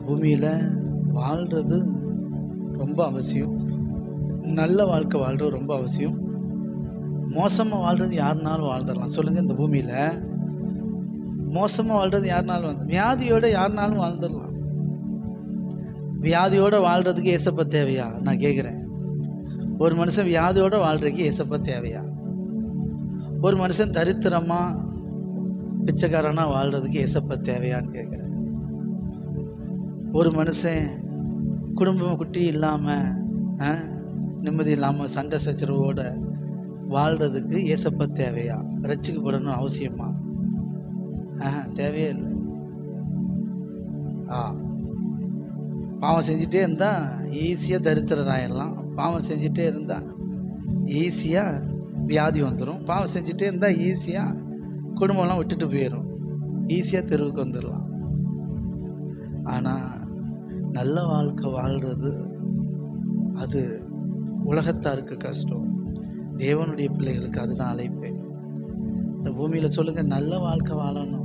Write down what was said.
பூமியில் வாழ்கிறது ரொம்ப அவசியம். நல்ல வாழ்க்கை வாழ்கிறது ரொம்ப அவசியம். மோசமாக வாழ்கிறது யாருனாலும் வாழ்ந்துடலாம். சொல்லுங்கள், இந்த பூமியில் மோசமாக வாழ்கிறது யாருனாலும் வியாதியோடு யாருனாலும் வாழ்ந்துடலாம். வியாதியோடு வாழ்கிறதுக்கு ஏசப்பா தேவையா? நான் கேட்குறேன். ஒரு மனுஷன் வியாதியோடு வாழ்கிறதுக்கு ஏசப்பா தேவையா? ஒரு மனுஷன் தரித்திரமாக பிச்சைக்காரனாக வாழ்கிறதுக்கு ஏசப்பா தேவையான்னு கேட்குறேன். ஒரு மனுஷன் குடும்பம் குட்டி இல்லாமல் நிம்மதி இல்லாமல் சண்டை சச்சரவோடு வாழ்கிறதுக்கு ஏசப்பா தேவையா? ரட்சிக்கப்படணும் அவசியமா? தேவையே இல்லை. பாவம் செஞ்சுட்டே இருந்தால் ஈஸியாக தரித்திரராயிடலாம். பாவம் செஞ்சுட்டே இருந்தால் ஈஸியாக வியாதி வந்துடும். பாவம் செஞ்சுட்டே இருந்தால் ஈஸியாக குடும்பம்லாம் விட்டுட்டு போயிடும். ஈஸியாக தெருவுக்கு வந்துடலாம். ஆனால் நல்ல வாழ்க்கை வாழ்கிறது அது உலகத்தாருக்கு கஷ்டம். தேவனுடைய பிள்ளைகளுக்கு அதுதான் அழைப்பு. இந்த பூமியில் சொல்லுங்கள், நல்ல வாழ்க்கை வாழணும்.